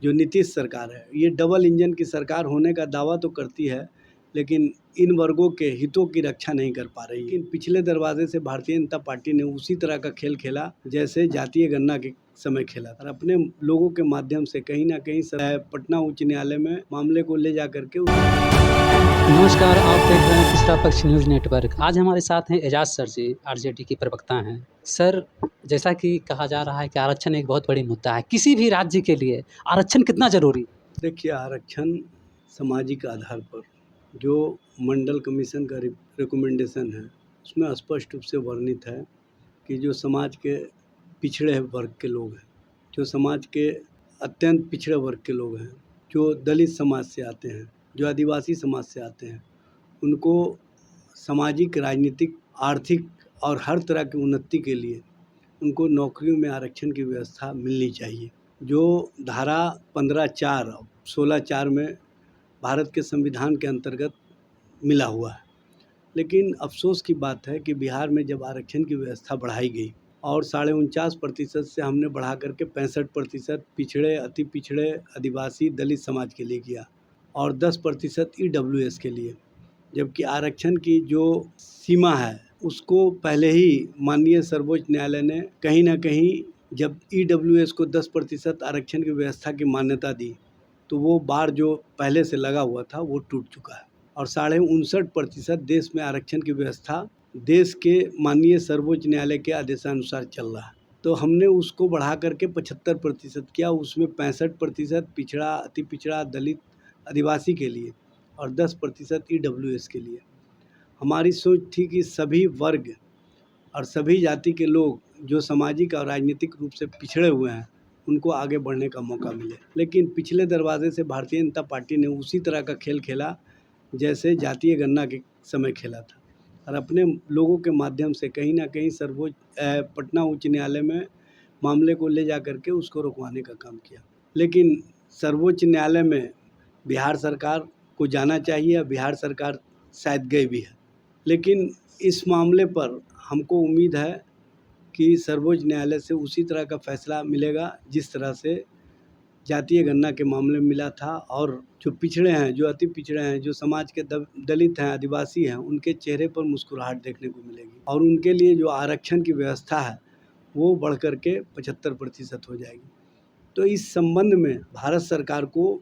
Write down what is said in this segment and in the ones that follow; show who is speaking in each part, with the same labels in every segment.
Speaker 1: जो नीतीश सरकार है, ये डबल इंजन की सरकार होने का दावा तो करती है, लेकिन इन वर्गों के हितों की रक्षा नहीं कर पा रही है। लेकिन पिछले दरवाजे से भारतीय जनता पार्टी ने उसी तरह का खेल खेला जैसे जातीय गणना के समय खेला था। अपने लोगों के माध्यम से कहीं ना कहीं पटना उच्च न्यायालय में मामले को ले जा करके
Speaker 2: नमस्कार, आप देख रहे हैं तीसरा पक्ष न्यूज़ नेटवर्क। आज हमारे साथ हैं एजाज सर जी, आरजेडी के प्रवक्ता हैं। सर, जैसा कि कहा जा रहा है कि आरक्षण एक बहुत बड़ी मुद्दा है, किसी भी राज्य के लिए आरक्षण कितना ज़रूरी?
Speaker 1: देखिए, आरक्षण सामाजिक आधार पर जो मंडल कमीशन का रिकमेंडेशन है, उसमें स्पष्ट रूप से वर्णित है कि जो समाज के पिछड़े वर्ग के लोग हैं, जो समाज के अत्यंत पिछड़े वर्ग के लोग हैं, जो दलित समाज से आते हैं, जो आदिवासी समाज से आते हैं, उनको सामाजिक, राजनीतिक, आर्थिक और हर तरह की उन्नति के लिए उनको नौकरियों में आरक्षण की व्यवस्था मिलनी चाहिए। जो धारा 15(4) 16(4) में भारत के संविधान के अंतर्गत मिला हुआ है। लेकिन अफसोस की बात है कि बिहार में जब आरक्षण की व्यवस्था बढ़ाई गई और 49.5% से हमने बढ़ा करके 65% पिछड़े, अति पिछड़े, आदिवासी, दलित समाज के लिए किया और 10% ईडब्ल्यूएस के लिए, जबकि आरक्षण की जो सीमा है उसको पहले ही माननीय सर्वोच्च न्यायालय ने कहीं ना कहीं जब ईडब्ल्यूएस को 10% आरक्षण की व्यवस्था की मान्यता दी तो वो बार जो पहले से लगा हुआ था वो टूट चुका है और 59.5% देश में आरक्षण की व्यवस्था देश के माननीय सर्वोच्च न्यायालय के आदेशानुसार चल रहा है। तो हमने उसको बढ़ा करके 75% किया, उसमें 65% पिछड़ा, अति पिछड़ा, दलित, आदिवासी के लिए और 10% ईडब्ल्यूएस के लिए। हमारी सोच थी कि सभी वर्ग और सभी जाति के लोग जो सामाजिक और राजनीतिक रूप से पिछड़े हुए हैं उनको आगे बढ़ने का मौका मिले, लेकिन पिछले दरवाजे से भारतीय जनता पार्टी ने उसी तरह का खेल खेला जैसे जातीय गणना के समय खेला था और अपने लोगों के माध्यम से कहीं ना कहीं पटना उच्च न्यायालय में मामले को ले जा करके उसको रुकवाने का काम किया। लेकिन सर्वोच्च न्यायालय में बिहार सरकार को जाना चाहिए, बिहार सरकार शायद गई भी है, लेकिन इस मामले पर हमको उम्मीद है कि सर्वोच्च न्यायालय से उसी तरह का फैसला मिलेगा जिस तरह से जातीय गणना के मामले में मिला था और जो पिछड़े हैं, जो अति पिछड़े हैं, जो समाज के दलित हैं, आदिवासी हैं, उनके चेहरे पर मुस्कुराहट देखने को मिलेगी और उनके लिए जो आरक्षण की व्यवस्था है वो बढ़ कर के 75% हो जाएगी। तो इस संबंध में भारत सरकार को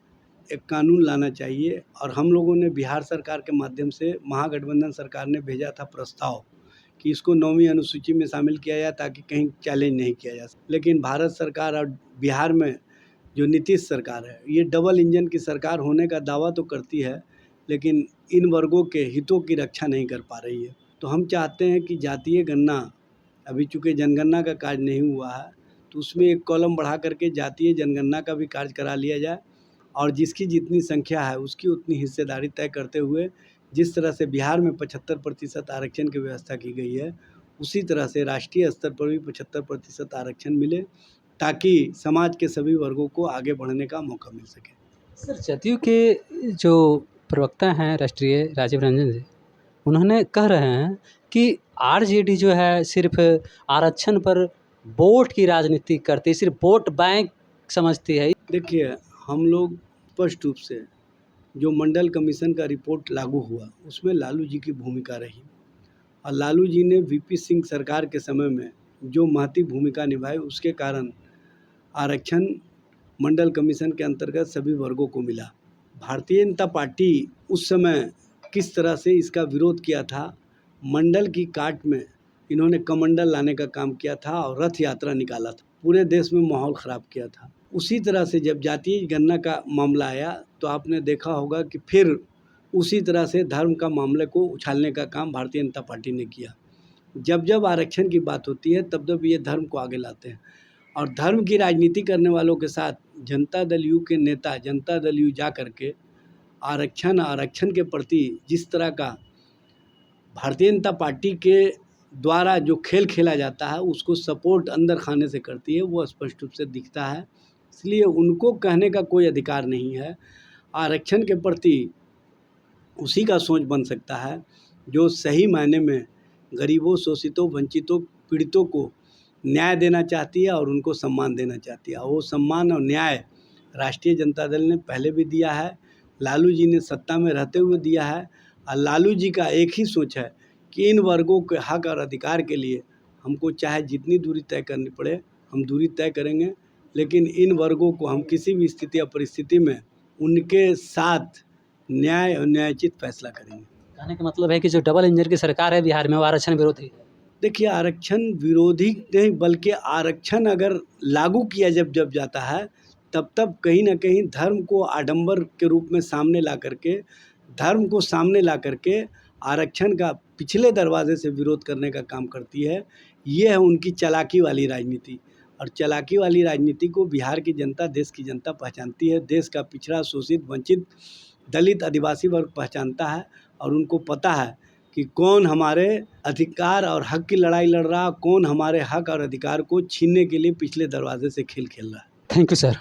Speaker 1: एक कानून लाना चाहिए और हम लोगों ने बिहार सरकार के माध्यम से महागठबंधन सरकार ने भेजा था प्रस्ताव कि इसको 9वीं अनुसूची में शामिल किया जाए ताकि कहीं चैलेंज नहीं किया जा सके। लेकिन भारत सरकार और बिहार में जो नीतीश सरकार है, ये डबल इंजन की सरकार होने का दावा तो करती है, लेकिन इन वर्गों के हितों की रक्षा नहीं कर पा रही है। तो हम चाहते हैं कि जातीय गणना, अभी चूँकि जनगणना का कार्य नहीं हुआ है तो उसमें एक कॉलम बढ़ा करके जातीय जनगणना का भी कार्य करा लिया जाए और जिसकी जितनी संख्या है उसकी उतनी हिस्सेदारी तय करते हुए जिस तरह से बिहार में 75% आरक्षण की व्यवस्था की गई है उसी तरह से राष्ट्रीय स्तर पर भी 75% आरक्षण मिले ताकि समाज के सभी वर्गों को आगे बढ़ने का मौका मिल सके।
Speaker 2: सर, जदयू के जो प्रवक्ता हैं राष्ट्रीय, राजीव रंजन जी, उन्होंने कह रहे हैं कि आरजेडी जो है सिर्फ आरक्षण पर वोट की राजनीति करती है, सिर्फ वोट बैंक समझती है।
Speaker 1: देखिए, हम लोग स्पष्ट रूप से जो मंडल कमीशन का रिपोर्ट लागू हुआ उसमें लालू जी की भूमिका रही और लालू जी ने वीपी सिंह सरकार के समय में जो महती भूमिका निभाई उसके कारण आरक्षण मंडल कमीशन के अंतर्गत सभी वर्गों को मिला। भारतीय जनता पार्टी उस समय किस तरह से इसका विरोध किया था, मंडल की काट में इन्होंने कमंडल लाने का काम किया था और रथ यात्रा निकाला था, पूरे देश में माहौल ख़राब किया था। उसी तरह से जब जातीय गणना का मामला आया तो आपने देखा होगा कि फिर उसी तरह से धर्म का मामले को उछालने का काम भारतीय जनता पार्टी ने किया। जब जब आरक्षण की बात होती है तब तब ये धर्म को आगे लाते हैं और धर्म की राजनीति करने वालों के साथ जनता दल यू के नेता जनता दल यू जा करके आरक्षण के प्रति जिस तरह का भारतीय जनता पार्टी के द्वारा जो खेल खेला जाता है उसको सपोर्ट अंदर खाने से करती है, वो स्पष्ट रूप से दिखता है। इसलिए उनको कहने का कोई अधिकार नहीं है। आरक्षण के प्रति उसी का सोच बन सकता है जो सही मायने में गरीबों, शोषितों, वंचितों, पीड़ितों को न्याय देना चाहती है और उनको सम्मान देना चाहती है और वो सम्मान और न्याय राष्ट्रीय जनता दल ने पहले भी दिया है, लालू जी ने सत्ता में रहते हुए दिया है। और लालू जी का एक ही सोच है कि इन वर्गों के हक और अधिकार के लिए हमको चाहे जितनी दूरी तय करनी पड़े हम दूरी तय करेंगे, लेकिन इन वर्गों को हम किसी भी स्थिति या परिस्थिति में उनके साथ न्याय और न्यायोचित फैसला करेंगे।
Speaker 2: कहने का मतलब है कि जो डबल इंजन की सरकार है बिहार में वो आरक्षण विरोधी है।
Speaker 1: देखिए, आरक्षण विरोधी नहीं बल्कि आरक्षण अगर लागू किया जब जाता है तब कहीं न कहीं धर्म को आडंबर के रूप में सामने ला करके, धर्म को सामने ला करके आरक्षण का पिछले दरवाजे से विरोध करने का काम करती है। ये है उनकी चालाकी वाली राजनीति, और चालाकी वाली राजनीति को बिहार की जनता, देश की जनता पहचानती है। देश का पिछड़ा, शोषित, वंचित, दलित, आदिवासी वर्ग पहचानता है, और उनको पता है कि कौन हमारे अधिकार और हक की लड़ाई लड़ रहा, कौन हमारे हक और अधिकार को छीनने के लिए पिछले दरवाजे से खेल खेल रहा है।
Speaker 2: Thank you sir.